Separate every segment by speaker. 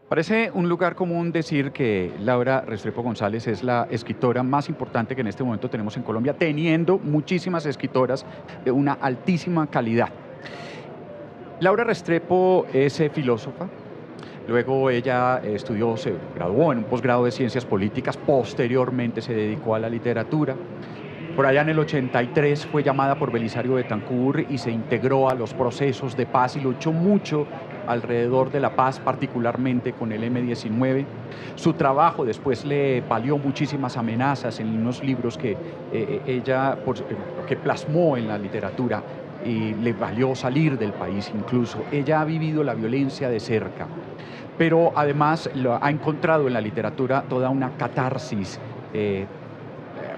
Speaker 1: Parece un lugar común decir que Laura Restrepo González es la escritora más importante que en este momento tenemos en Colombia, teniendo muchísimas escritoras de una altísima calidad. Laura Restrepo es filósofa. Luego ella estudió, se graduó en un posgrado de Ciencias Políticas, posteriormente se dedicó a la literatura. Por allá en el 83 fue llamada por Belisario Betancur y se integró a los procesos de paz y luchó mucho alrededor de la paz, particularmente con el M-19. Su trabajo después le valió muchísimas amenazas en unos libros que que plasmó en la literatura y le valió salir del país incluso. Ella ha vivido la violencia de cerca, pero además ha encontrado en la literatura toda una catarsis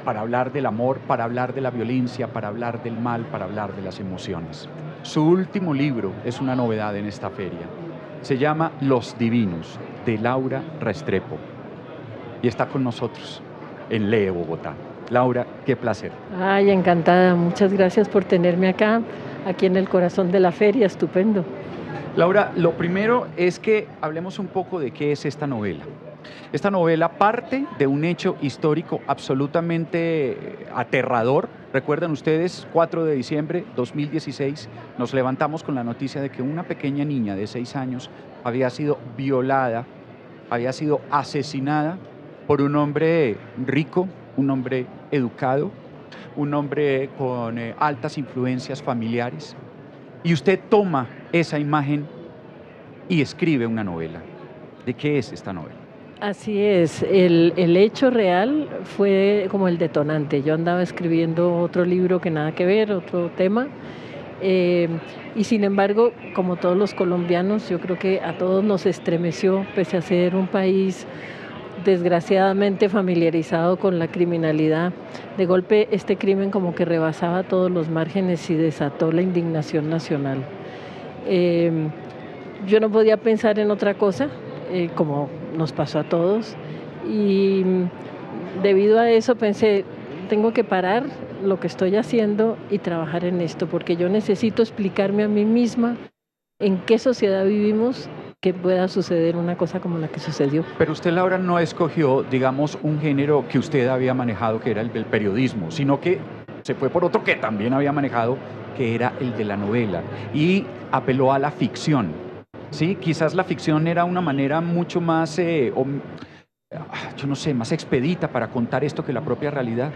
Speaker 1: para hablar del amor, para hablar de la violencia, para hablar del mal, para hablar de las emociones. Su último libro es una novedad en esta feria. Se llama Los Divinos, de Laura Restrepo. Y está con nosotros en Lee Bogotá. Laura, qué placer.
Speaker 2: Ay, encantada. Muchas gracias por tenerme acá, aquí en el corazón de la feria. Estupendo.
Speaker 1: Laura, lo primero es que hablemos un poco de qué es esta novela. Esta novela parte de un hecho histórico absolutamente aterrador. Recuerdan ustedes, 4 de diciembre de 2016, nos levantamos con la noticia de que una pequeña niña de 6 años había sido violada, había sido asesinada por un hombre rico, un hombre educado, un hombre con altas influencias familiares. Y usted toma esa imagen y escribe una novela. ¿De qué es esta novela?
Speaker 2: Así es, el hecho real fue como el detonante. Yo andaba escribiendo otro libro que nada que ver, otro tema, y sin embargo, como todos los colombianos, yo creo que a todos nos estremeció, pese a ser un país desgraciadamente familiarizado con la criminalidad. De golpe, este crimen como que rebasaba todos los márgenes y desató la indignación nacional. Eh, yo no podía pensar en otra cosa, como nos pasó a todos, y debido a eso pensé, tengo que parar lo que estoy haciendo y trabajar en esto, porque yo necesito explicarme a mí misma en qué sociedad vivimos que pueda suceder una cosa como la que sucedió.
Speaker 1: Pero usted, Laura, no escogió, digamos, un género que usted había manejado, que era el del periodismo, sino que se fue por otro que también había manejado, que era el de la novela, y apeló a la ficción. Sí, quizás la ficción era una manera mucho más, yo no sé, más expedita para contar esto que la propia realidad.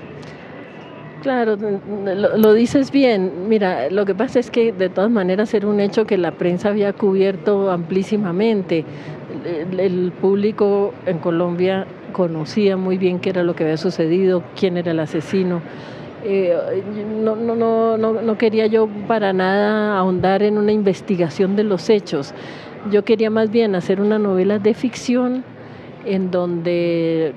Speaker 2: Claro, lo dices bien. Mira, lo que pasa es que de todas maneras era un hecho que la prensa había cubierto amplísimamente. El público en Colombia conocía muy bien qué era lo que había sucedido, quién era el asesino. Eh, no quería yo para nada ahondar en una investigación de los hechos. Yo quería más bien hacer una novela de ficción en donde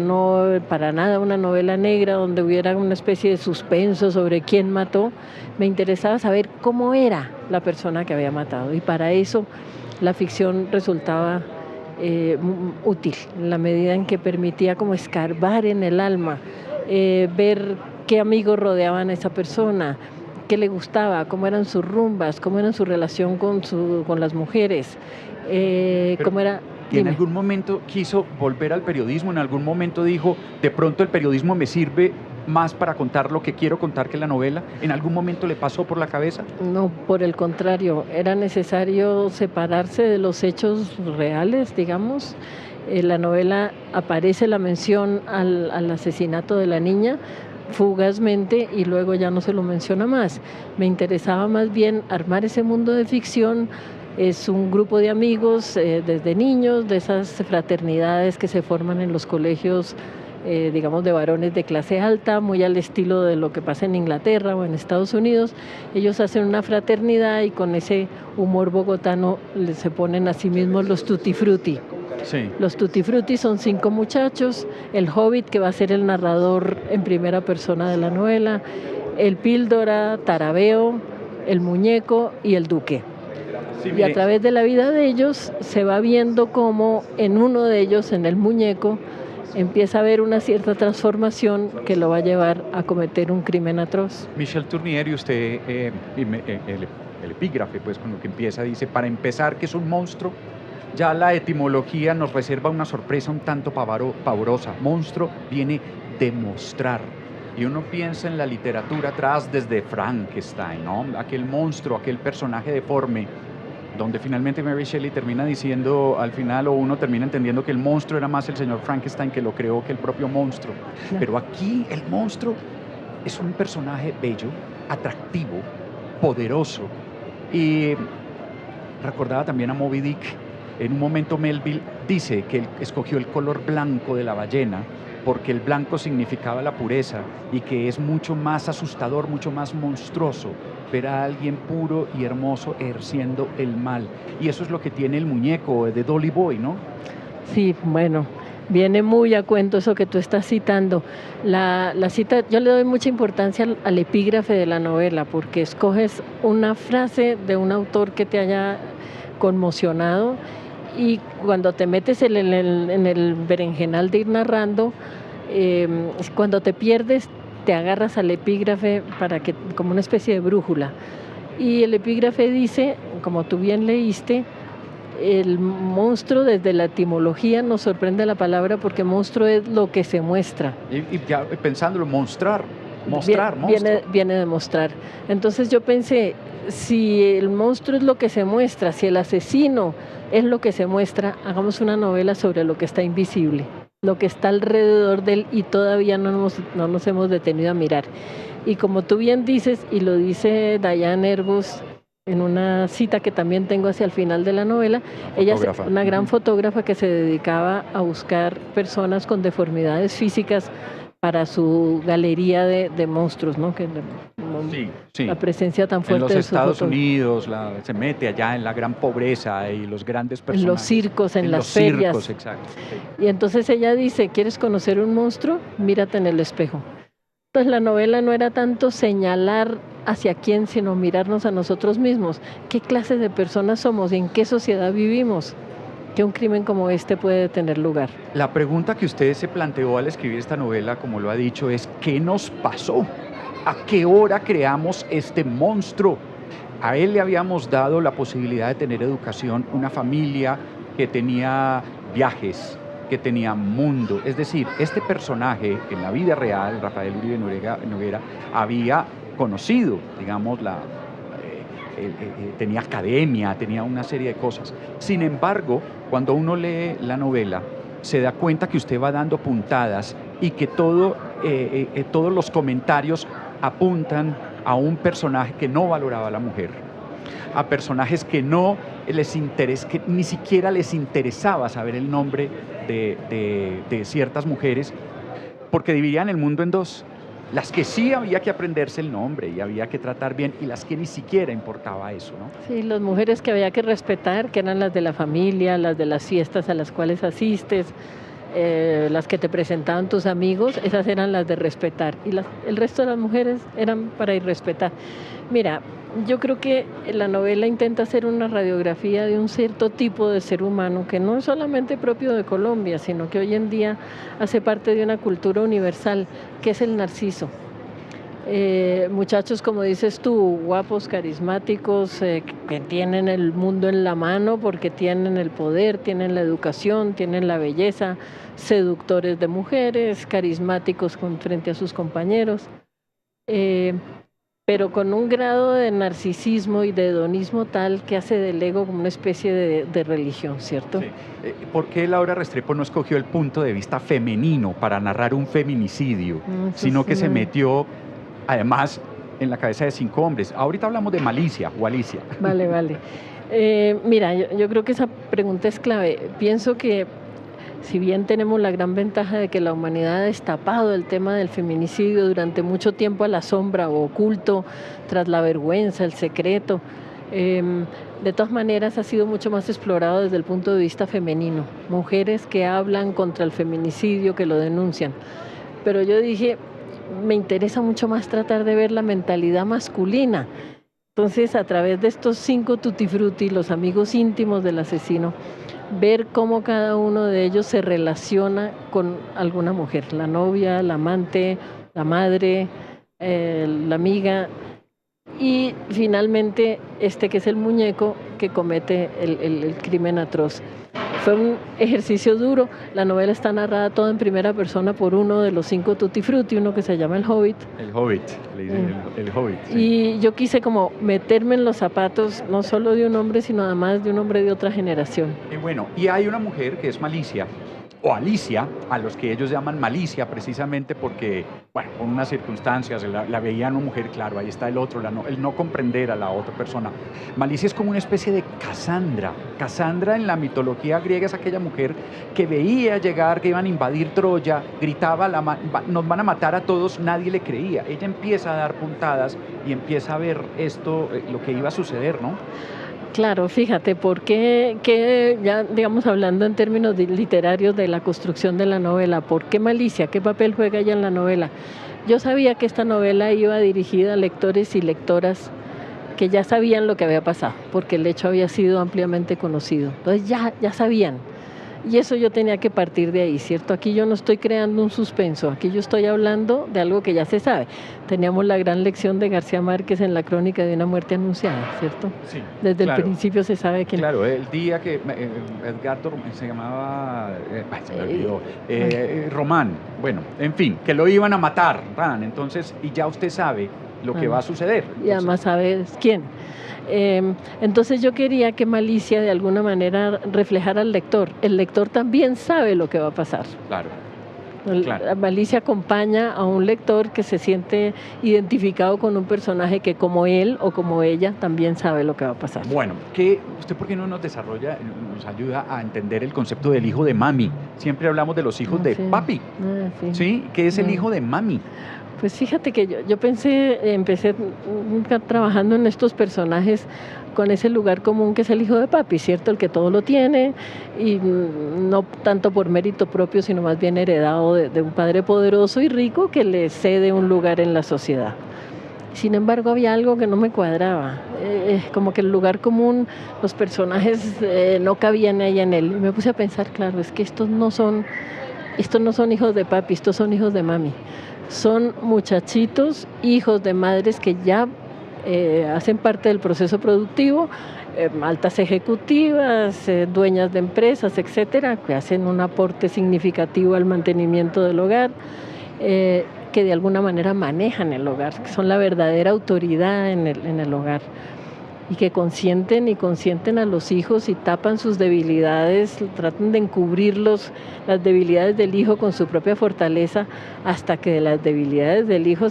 Speaker 2: no para nada una novela negra, donde hubiera una especie de suspenso sobre quién mató. Me interesaba saber cómo era la persona que había matado, y para eso la ficción resultaba útil, en la medida en que permitía como escarbar en el alma, ver qué amigos rodeaban a esa persona, qué le gustaba, cómo eran sus rumbas, cómo era su relación con las mujeres, cómo era...
Speaker 1: ¿Y en
Speaker 2: Dime.
Speaker 1: algún momento quiso volver al periodismo? ¿En algún momento dijo, de pronto el periodismo me sirve más para contar lo que quiero contar que la novela? ¿En algún momento le pasó por la cabeza?
Speaker 2: No, por el contrario, era necesario separarse de los hechos reales, digamos. En la novela aparece la mención al asesinato de la niña fugazmente y luego ya no se lo menciona más. Me interesaba más bien armar ese mundo de ficción. Es un grupo de amigos desde niños, de esas fraternidades que se forman en los colegios, digamos, de varones de clase alta, muy al estilo de lo que pasa en Inglaterra o en Estados Unidos. Ellos hacen una fraternidad y con ese humor bogotano se ponen a sí mismos los tutti frutti.
Speaker 1: Sí.
Speaker 2: Los tutti frutti son 5 muchachos: el Hobbit, que va a ser el narrador en primera persona de la novela, el Píldora, Tarabeo, el Muñeco y el Duque.
Speaker 1: Sí,
Speaker 2: Y a través de la vida de ellos se va viendo cómo en uno de ellos, en el Muñeco, empieza a haber una cierta transformación que lo va a llevar a cometer un crimen atroz.
Speaker 1: Michel Tournier, y usted, el epígrafe, pues con lo que empieza, dice, para empezar, ¿qué es un monstruo? Ya la etimología nos reserva una sorpresa un tanto pavorosa. Monstruo viene de mostrar. Y uno piensa en la literatura atrás desde Frankenstein, ¿no? Aquel monstruo, aquel personaje deforme, donde finalmente Mary Shelley termina diciendo al final, o uno termina entendiendo que el monstruo era más el señor Frankenstein que lo creó que el propio monstruo.
Speaker 2: No.
Speaker 1: Pero aquí el monstruo es un personaje bello, atractivo, poderoso. Y recordaba también a Moby Dick. En un momento Melville dice que él escogió el color blanco de la ballena porque el blanco significaba la pureza y que es mucho más asustador, mucho más monstruoso ver a alguien puro y hermoso ejerciendo el mal. Y eso es lo que tiene el muñeco de Dolly Boy, ¿no?
Speaker 2: Sí, bueno, viene muy a cuento eso que tú estás citando. La cita, yo le doy mucha importancia al epígrafe de la novela, porque escoges una frase de un autor que te haya conmocionado y cuando te metes en el berenjenal de ir narrando, cuando te pierdes, te agarras al epígrafe para que, como una especie de brújula. Y el epígrafe dice, como tú bien leíste, el monstruo desde la etimología nos sorprende la palabra porque monstruo es lo que se muestra.
Speaker 1: Y ya pensándolo, monstruo.
Speaker 2: Viene de mostrar. Entonces yo pensé, si el monstruo es lo que se muestra, si el asesino es lo que se muestra, hagamos una novela sobre lo que está invisible, lo que está alrededor de él y todavía no nos hemos detenido a mirar. Y como tú bien dices, y lo dice Diane Arbus en una cita que también tengo hacia el final de la novela, ella es una gran fotógrafa que se dedicaba a buscar personas con deformidades físicas para su galería de monstruos, ¿no? La presencia tan fuerte
Speaker 1: en los Estados Unidos, se mete allá en la gran pobreza y los grandes personajes.
Speaker 2: En los circos, en las ferias.
Speaker 1: Circos, exacto. Sí.
Speaker 2: Y entonces ella dice, ¿quieres conocer un monstruo? Mírate en el espejo. Entonces la novela no era tanto señalar hacia quién, sino mirarnos a nosotros mismos. ¿Qué clase de personas somos y en qué sociedad vivimos? Que un crimen como este puede tener lugar.
Speaker 1: La pregunta que usted se planteó al escribir esta novela, como lo ha dicho, es ¿qué nos pasó? ¿A qué hora creamos este monstruo? A él le habíamos dado la posibilidad de tener educación, una familia que tenía viajes, que tenía mundo. Es decir, este personaje en la vida real, Rafael Uribe Noguera, había conocido, digamos, tenía academia, tenía una serie de cosas. Sin embargo, cuando uno lee la novela, se da cuenta que usted va dando puntadas y que todos los comentarios apuntan a un personaje que no valoraba a la mujer, a personajes que que ni siquiera les interesaba saber el nombre de ciertas mujeres, porque dividían el mundo en dos. Las que sí había que aprenderse el nombre y había que tratar bien, y las que ni siquiera importaba eso, ¿no?
Speaker 2: Sí, las mujeres que había que respetar, que eran las de la familia, las de las fiestas a las cuales asistes, las que te presentaban tus amigos, esas eran las de respetar, y el resto de las mujeres eran para irrespetar. Mira, yo creo que la novela intenta hacer una radiografía de un cierto tipo de ser humano que no es solamente propio de Colombia, sino que hoy en día hace parte de una cultura universal, que es el narciso. Muchachos, como dices tú, guapos, carismáticos, que tienen el mundo en la mano porque tienen el poder, tienen la educación, tienen la belleza, seductores de mujeres, carismáticos frente a sus compañeros. Pero con un grado de narcisismo y de hedonismo tal que hace del ego como una especie de religión, ¿cierto?
Speaker 1: Sí. ¿Por qué Laura Restrepo no escogió el punto de vista femenino para narrar un feminicidio, sino que se metió, además, en la cabeza de 5 hombres? Ahorita hablamos de malicia o alicia.
Speaker 2: Vale. Mira, yo creo que esa pregunta es clave. Pienso que si bien tenemos la gran ventaja de que la humanidad ha destapado el tema del feminicidio durante mucho tiempo a la sombra o oculto, tras la vergüenza, el secreto, de todas maneras ha sido mucho más explorado desde el punto de vista femenino. Mujeres que hablan contra el feminicidio, que lo denuncian. Pero yo dije, me interesa mucho más tratar de ver la mentalidad masculina. Entonces, a través de estos 5 tutti frutti, los amigos íntimos del asesino, ver cómo cada uno de ellos se relaciona con alguna mujer, la novia, la amante, la madre, la amiga, y finalmente que es el muñeco que comete el crimen atroz. fue un ejercicio duro. La novela está narrada toda en primera persona por uno de los 5 Tutti Frutti, uno que se llama El Hobbit.
Speaker 1: El Hobbit, le dicen el Hobbit. Sí.
Speaker 2: Y yo quise como meterme en los zapatos, no solo de un hombre, sino además de un hombre de otra generación.
Speaker 1: Bueno, y hay una mujer que es Malicia, o Alicia, a los que ellos llaman Malicia, precisamente porque, bueno, por unas circunstancias, la veían una mujer, claro, ahí está el otro, el no comprender a la otra persona. Malicia es como una especie de Casandra. Casandra en la mitología griega es aquella mujer que veía llegar, que iban a invadir Troya, gritaba, nos van a matar a todos, nadie le creía. Ella empieza a dar puntadas y empieza a ver esto, lo que iba a suceder, ¿no?
Speaker 2: Claro, fíjate, porque ya digamos hablando en términos literarios de la construcción de la novela, ¿por qué Malicia? ¿Qué papel juega ella en la novela? Yo sabía que esta novela iba dirigida a lectores y lectoras que ya sabían lo que había pasado, porque el hecho había sido ampliamente conocido. Entonces ya sabían. Y eso yo tenía que partir de ahí, ¿cierto? Aquí yo no estoy creando un suspenso, aquí yo estoy hablando de algo que ya se sabe. Teníamos la gran lección de García Márquez en la crónica de una muerte anunciada, ¿cierto?
Speaker 1: Sí.
Speaker 2: Desde el principio se sabe que...
Speaker 1: Claro, el día que Edgardo se llamaba, se me olvidó, Román, bueno, en fin, que lo iban a matar, entonces, y ya usted sabe lo que va a suceder. Entonces,
Speaker 2: y además sabes quién. Entonces yo quería que Malicia de alguna manera reflejara al lector. El lector también sabe lo que va a pasar.
Speaker 1: Claro.
Speaker 2: Malicia acompaña a un lector que se siente identificado con un personaje que como él o como ella también sabe lo que va a pasar.
Speaker 1: Bueno, ¿usted por qué no nos desarrolla, nos ayuda a entender el concepto del hijo de mami? Siempre hablamos de los hijos de papi. ¿Sí? ¿Qué es el hijo de mami?
Speaker 2: Pues fíjate que yo empecé trabajando en estos personajes con ese lugar común que es el hijo de papi, ¿cierto? El que todo lo tiene y no tanto por mérito propio, sino más bien heredado de un padre poderoso y rico que le cede un lugar en la sociedad. Sin embargo, había algo que no me cuadraba, como que el lugar común, los personajes no cabían ahí en él. Y me puse a pensar, claro, es que estos no son hijos de papi, estos son hijos de mami. Son muchachitos, hijos de madres que ya hacen parte del proceso productivo, altas ejecutivas, dueñas de empresas, etcétera, que hacen un aporte significativo al mantenimiento del hogar, que de alguna manera manejan el hogar, que son la verdadera autoridad en el hogar. Y que consienten a los hijos y tapan sus debilidades, tratan de encubrir las debilidades del hijo con su propia fortaleza, hasta que las debilidades del hijo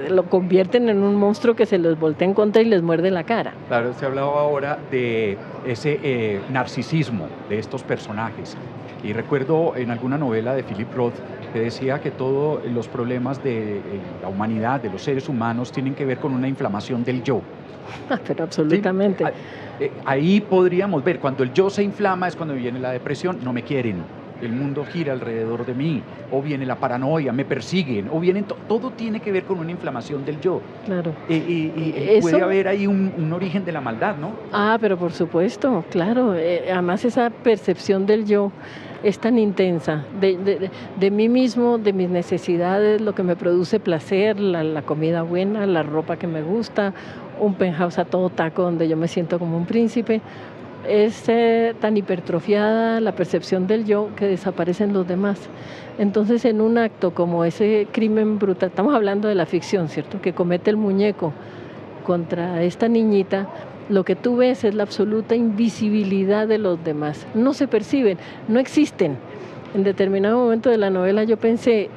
Speaker 2: lo convierten en un monstruo que se los voltea en contra y les muerde la cara.
Speaker 1: Claro, usted hablaba ahora de ese narcisismo de estos personajes. Y recuerdo en alguna novela de Philip Roth que decía que todos los problemas de la humanidad, de los seres humanos, tienen que ver con una inflamación del yo.
Speaker 2: Pero absolutamente.
Speaker 1: Sí, ahí podríamos ver, cuando el yo se inflama es cuando viene la depresión, no me quieren, el mundo gira alrededor de mí, o viene la paranoia, me persiguen, o vienen, todo tiene que ver con una inflamación del yo.
Speaker 2: Claro.
Speaker 1: Y puede haber ahí un origen de la maldad, ¿no?
Speaker 2: Pero por supuesto, claro. Además esa percepción del yo es tan intensa, de mí mismo, de mis necesidades, lo que me produce placer, la comida buena, la ropa que me gusta, un penthouse a todo taco donde yo me siento como un príncipe. Es tan hipertrofiada la percepción del yo que desaparecen los demás. Entonces, en un acto como ese crimen brutal, estamos hablando de la ficción, ¿cierto?, que comete el muñeco contra esta niñita, lo que tú ves es la absoluta invisibilidad de los demás. No se perciben, no existen. En determinado momento de la novela yo pensé,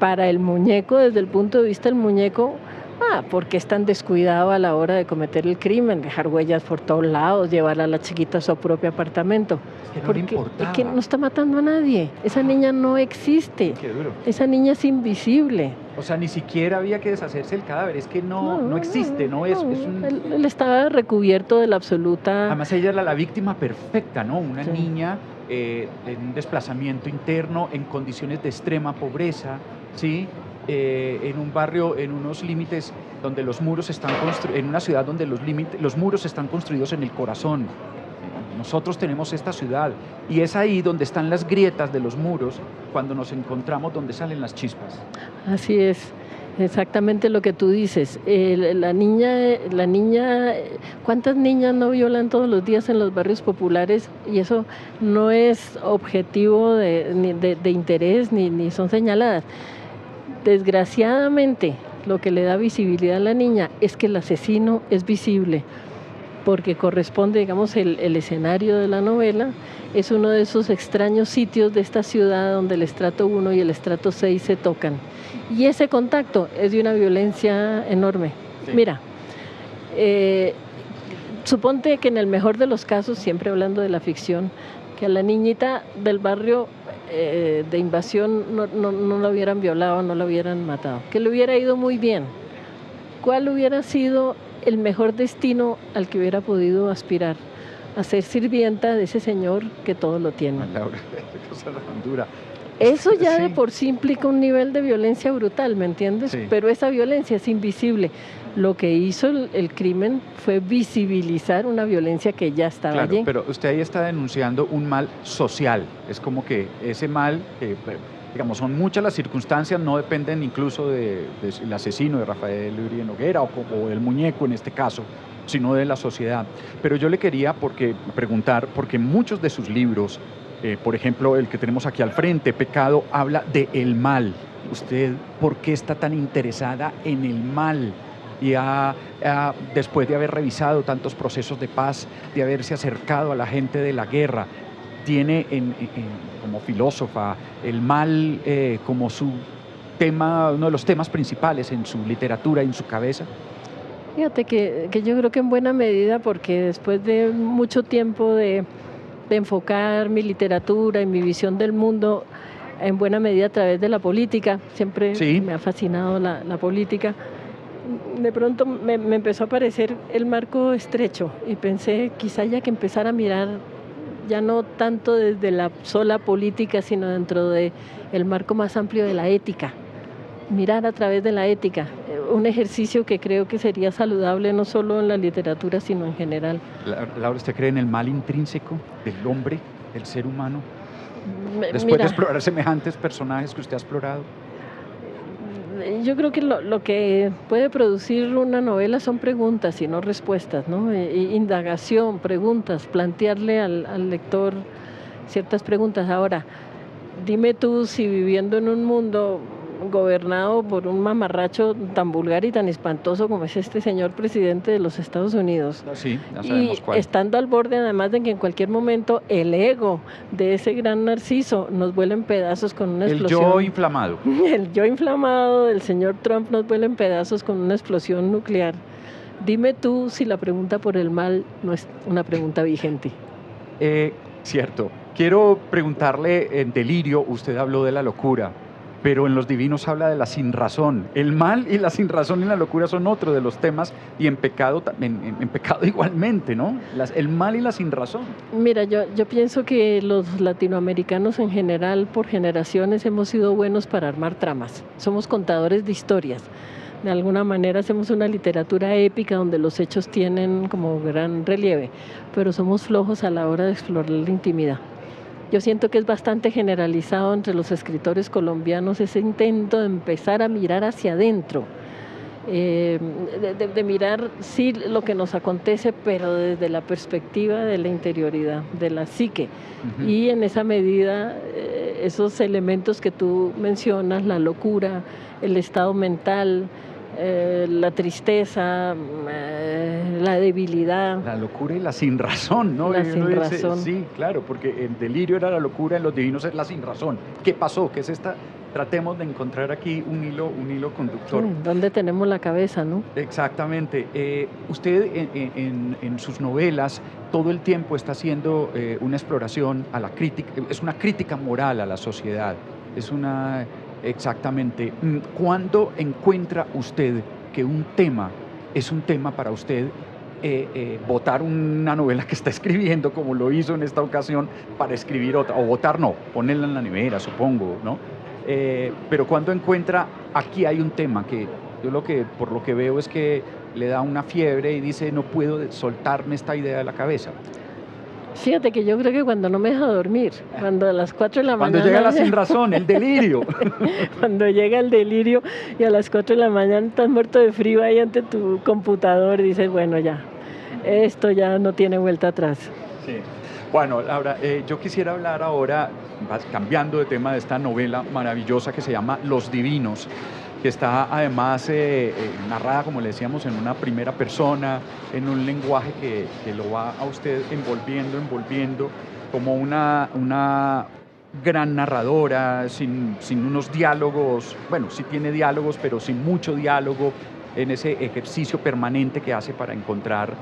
Speaker 2: para el muñeco, desde el punto de vista del muñeco, ¿por qué es tan descuidado a la hora de cometer el crimen? Dejar huellas por todos lados, llevar a la chiquita a su propio apartamento.
Speaker 1: Es que no le importaba.
Speaker 2: Es que no está matando a nadie. Esa niña no existe.
Speaker 1: Qué duro.
Speaker 2: Esa niña es invisible.
Speaker 1: O sea, ni siquiera había que deshacerse del cadáver, es que no existe,
Speaker 2: Él estaba recubierto de la absoluta...
Speaker 1: Además ella era la víctima perfecta, ¿no? Una niña en un desplazamiento interno, en condiciones de extrema pobreza, ¿sí? En un barrio, en unos límites donde los muros están en una ciudad donde los muros están construidos en el corazón. Nosotros tenemos esta ciudad y es ahí donde están las grietas de los muros, cuando nos encontramos, donde salen las chispas.
Speaker 2: Así es. Exactamente lo que tú dices. La niña, ¿cuántas niñas no violan todos los días en los barrios populares? Y eso no es objetivo de interés ni son señaladas. Desgraciadamente, lo que le da visibilidad a la niña es que el asesino es visible, porque corresponde, digamos, el escenario de la novela es uno de esos extraños sitios de esta ciudad donde el estrato 1 y el estrato 6 se tocan. Y ese contacto es de una violencia enorme.
Speaker 1: Sí.
Speaker 2: Mira, suponte que en el mejor de los casos, siempre hablando de la ficción, que a la niñita del barrio de invasión no la hubieran violado, no la hubieran matado, que le hubiera ido muy bien. ¿Cuál hubiera sido el mejor destino al que hubiera podido aspirar? A ser sirvienta de ese señor que todo lo tiene.
Speaker 1: Laura, qué cosa tan dura.
Speaker 2: Eso ya
Speaker 1: Sí.
Speaker 2: de por sí implica un nivel de violencia brutal, ¿me entiendes?
Speaker 1: Sí.
Speaker 2: Pero esa violencia es invisible. Lo que hizo el crimen fue visibilizar una violencia que ya estaba
Speaker 1: Claro,
Speaker 2: allí.
Speaker 1: pero usted ahí está denunciando un mal social. Es como que ese mal, digamos, son muchas las circunstancias, no dependen incluso del asesino de Rafael Uribe Noguera o del muñeco en este caso, sino de la sociedad. Pero yo le quería preguntar, porque muchos de sus libros, por ejemplo, el que tenemos aquí al frente, Pecado, habla de el mal. ¿Usted por qué está tan interesada en el mal? Y después de haber revisado tantos procesos de paz, de haberse acercado a la gente de la guerra, tiene como filósofa el mal como su tema, uno de los temas principales en su literatura, en su cabeza.
Speaker 2: Fíjate que yo creo que en buena medida, porque después de mucho tiempo de enfocar mi literatura y mi visión del mundo, en buena medida a través de la política, siempre
Speaker 1: Sí.
Speaker 2: me ha fascinado la política, de pronto me empezó a parecer el marco estrecho y pensé quizá ya que empezar a mirar ya no tanto desde la sola política, sino dentro de el marco más amplio de la ética, mirar a través de la ética, un ejercicio que creo que sería saludable no solo en la literatura, sino en general.
Speaker 1: Laura, ¿usted cree en el mal intrínseco del hombre, del ser humano? Después de
Speaker 2: Mira,
Speaker 1: explorar semejantes personajes que usted ha explorado.
Speaker 2: yo creo que lo que puede producir una novela son preguntas y no respuestas, ¿no? Indagación, preguntas, plantearle al lector ciertas preguntas. Ahora, dime tú si viviendo en un mundo gobernado por un mamarracho tan vulgar y tan espantoso como es este señor presidente de los Estados Unidos,
Speaker 1: Sí, ya
Speaker 2: y
Speaker 1: sabemos cuál.
Speaker 2: estando al borde además de que en cualquier momento el ego de ese gran narciso nos vuela en pedazos con una
Speaker 1: El
Speaker 2: explosión.
Speaker 1: yo inflamado.
Speaker 2: El yo inflamado del señor Trump nos vuela en pedazos con una explosión nuclear. Dime tú si la pregunta por el mal no es una pregunta vigente.
Speaker 1: Cierto. Quiero preguntarle, en Delirio, usted habló de la locura, pero en Los Divinos habla de la sinrazón. El mal y la sinrazón y la locura son otro de los temas, y en Pecado, en Pecado igualmente, ¿no? El mal y la sinrazón.
Speaker 2: Mira, yo pienso que los latinoamericanos en general, por generaciones, hemos sido buenos para armar tramas. Somos contadores de historias. De alguna manera hacemos una literatura épica donde los hechos tienen como gran relieve, pero somos flojos a la hora de explorar la intimidad. Yo siento que es bastante generalizado entre los escritores colombianos ese intento de empezar a mirar hacia adentro, de mirar sí lo que nos acontece, pero desde la perspectiva de la interioridad, de la psique.
Speaker 1: Ujú.
Speaker 2: Y en esa medida, esos elementos que tú mencionas, la locura, el estado mental, la tristeza, la debilidad.
Speaker 1: La locura y la sinrazón, ¿no?
Speaker 2: La
Speaker 1: Y uno dice,
Speaker 2: sinrazón.
Speaker 1: sí, claro, porque en Delirio era la locura, en Los Divinos es la sinrazón. ¿Qué pasó? ¿Qué es esta? Tratemos de encontrar aquí un hilo conductor.
Speaker 2: ¿Dónde tenemos la cabeza, no?
Speaker 1: Exactamente. Usted en sus novelas todo el tiempo está haciendo una exploración a la crítica, es una crítica moral a la sociedad. Exactamente. ¿Cuándo encuentra usted que un tema es un tema para usted? Votar una novela que está escribiendo, como lo hizo en esta ocasión, para escribir otra, o votar no, ponerla en la nevera, supongo, ¿no? Pero cuando encuentra, aquí hay un tema que yo por lo que veo es que le da una fiebre y dice, no puedo soltarme esta idea de la cabeza.
Speaker 2: Fíjate que yo creo que cuando no me deja dormir, cuando a las 4 de la
Speaker 1: Cuando
Speaker 2: mañana...
Speaker 1: llega la sin razón, el delirio.
Speaker 2: Cuando llega el delirio y a las 4 de la mañana estás muerto de frío ahí ante tu computador y dices, bueno, ya, esto ya no tiene vuelta atrás.
Speaker 1: Sí. Bueno, Laura, yo quisiera hablar ahora, cambiando de tema, de esta novela maravillosa que se llama Los Divinos, que está además narrada, como le decíamos, en una primera persona, en un lenguaje que lo va a usted envolviendo, como una gran narradora, sin unos diálogos, bueno, sí tiene diálogos, pero sin mucho diálogo, en ese ejercicio permanente que hace para encontrar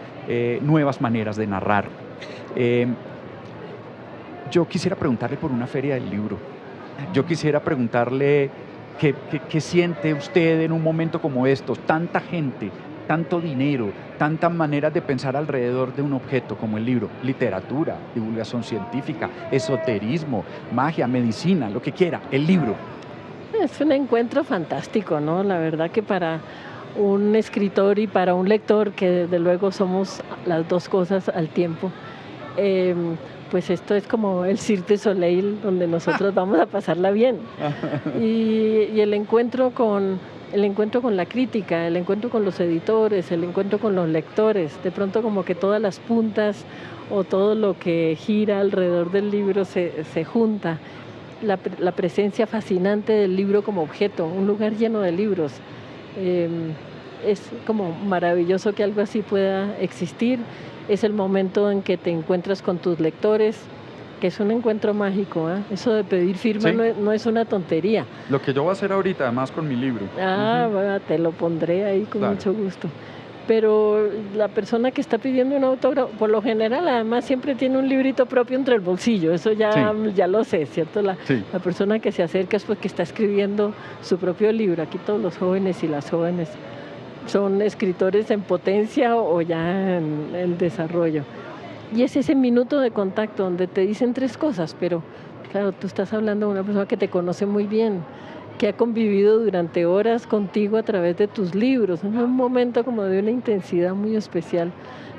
Speaker 1: nuevas maneras de narrar. Eh, yo quisiera preguntarle por una feria del libro. Yo quisiera preguntarle qué siente usted en un momento como estos. Tanta gente, tanto dinero, tantas maneras de pensar alrededor de un objeto como el libro. Literatura, divulgación científica, esoterismo, magia, medicina, lo que quiera. El libro.
Speaker 2: Es un encuentro fantástico, ¿no? La verdad que para un escritor y para un lector, que desde luego somos las dos cosas al tiempo, eh, pues esto es como el Cirque du Soleil, donde nosotros vamos a pasarla bien. Y el encuentro con la crítica, el encuentro con los editores, el encuentro con los lectores, de pronto como que todas las puntas o todo lo que gira alrededor del libro se junta. La presencia fascinante del libro como objeto, un lugar lleno de libros. Es como maravilloso que algo así pueda existir. Es el momento en que te encuentras con tus lectores, que es un encuentro mágico, ¿eh? Eso de pedir firma,
Speaker 1: Sí.
Speaker 2: no es una tontería.
Speaker 1: Lo que yo voy a hacer ahorita, además con mi libro.
Speaker 2: Bueno, te lo pondré ahí con
Speaker 1: Claro.
Speaker 2: mucho gusto. Pero la persona que está pidiendo un autógrafo, por lo general, además siempre tiene un librito propio entre el bolsillo, eso ya,
Speaker 1: Sí.
Speaker 2: ya lo sé, ¿cierto?
Speaker 1: Sí.
Speaker 2: La persona que se acerca es porque está escribiendo su propio libro. Aquí todos los jóvenes y las jóvenes son escritores en potencia o ya en desarrollo. Y es ese minuto de contacto donde te dicen tres cosas, pero claro, tú estás hablando de una persona que te conoce muy bien, que ha convivido durante horas contigo a través de tus libros. Es un momento como de una intensidad muy especial,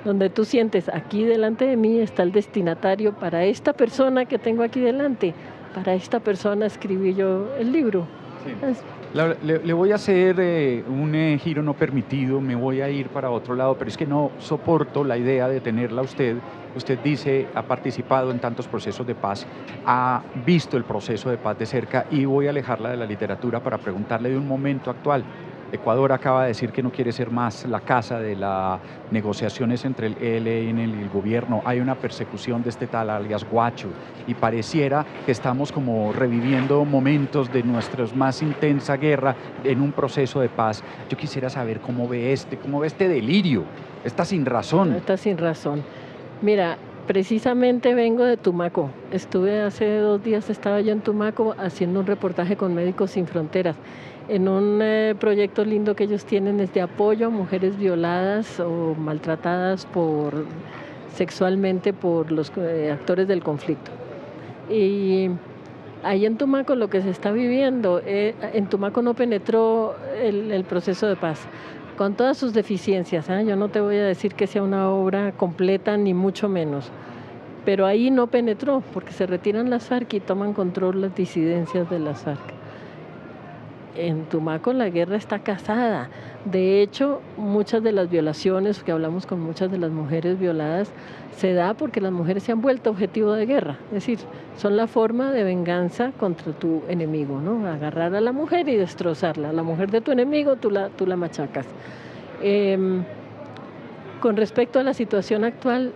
Speaker 2: donde tú sientes, aquí delante de mí está el destinatario para esta persona que tengo aquí delante. Para esta persona escribí yo el libro.
Speaker 1: Sí.
Speaker 2: Es-
Speaker 1: Le voy a hacer un giro no permitido, me voy a ir para otro lado, pero es que no soporto la idea de tenerla a usted. Usted dice, ha participado en tantos procesos de paz, ha visto el proceso de paz de cerca y voy a alejarla de la literatura para preguntarle de un momento actual. Ecuador acaba de decir que no quiere ser más la casa de las negociaciones entre el ELN y el gobierno. Hay una persecución de este tal alias Guacho y pareciera que estamos como reviviendo momentos de nuestra más intensa guerra en un proceso de paz. Yo quisiera saber cómo ve este delirio, esta sin razón.
Speaker 2: Está sin razón. Mira, precisamente vengo de Tumaco. Estuve hace 2 días, estaba yo en Tumaco haciendo un reportaje con Médicos Sin Fronteras en un proyecto lindo que ellos tienen es de apoyo a mujeres violadas o maltratadas sexualmente por los actores del conflicto. Y ahí en Tumaco lo que se está viviendo, en Tumaco no penetró el proceso de paz, con todas sus deficiencias, ¿eh? Yo no te voy a decir que sea una obra completa, ni mucho menos, pero ahí no penetró, porque se retiran las FARC y toman control las disidencias de las FARC. En Tumaco la guerra está casada. De hecho, muchas de las violaciones, que hablamos con muchas de las mujeres violadas, se da porque las mujeres se han vuelto objetivo de guerra. Es decir, son la forma de venganza contra tu enemigo, ¿no? Agarrar a la mujer y destrozarla. La mujer de tu enemigo, tú la machacas. Con respecto a la situación actual,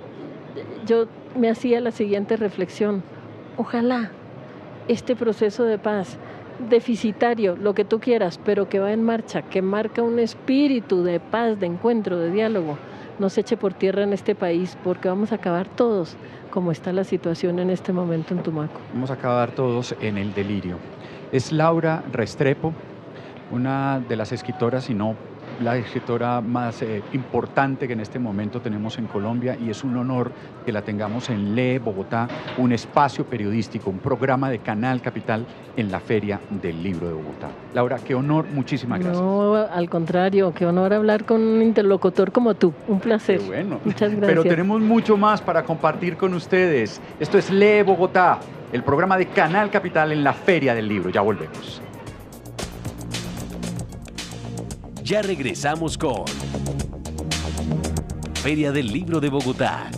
Speaker 2: yo me hacía la siguiente reflexión. Ojalá este proceso de paz deficitario, lo que tú quieras, pero que va en marcha, que marca un espíritu de paz, de encuentro, de diálogo, no se eche por tierra en este país, porque vamos a acabar todos como está la situación en este momento en Tumaco.
Speaker 1: Vamos a acabar todos en el delirio. Es Laura Restrepo, una de las escritoras, si no la escritora más importante que en este momento tenemos en Colombia, y es un honor que la tengamos en Lee Bogotá, un espacio periodístico, un programa de Canal Capital en la Feria del Libro de Bogotá. Laura, qué honor, muchísimas gracias.
Speaker 2: No, al contrario, qué honor hablar con un interlocutor como tú. Un placer.
Speaker 1: Qué bueno.
Speaker 2: Muchas gracias.
Speaker 1: Pero tenemos mucho más para compartir con ustedes. Esto es Lee Bogotá, el programa de Canal Capital en la Feria del Libro. Ya volvemos.
Speaker 3: Ya regresamos con Feria del Libro de Bogotá.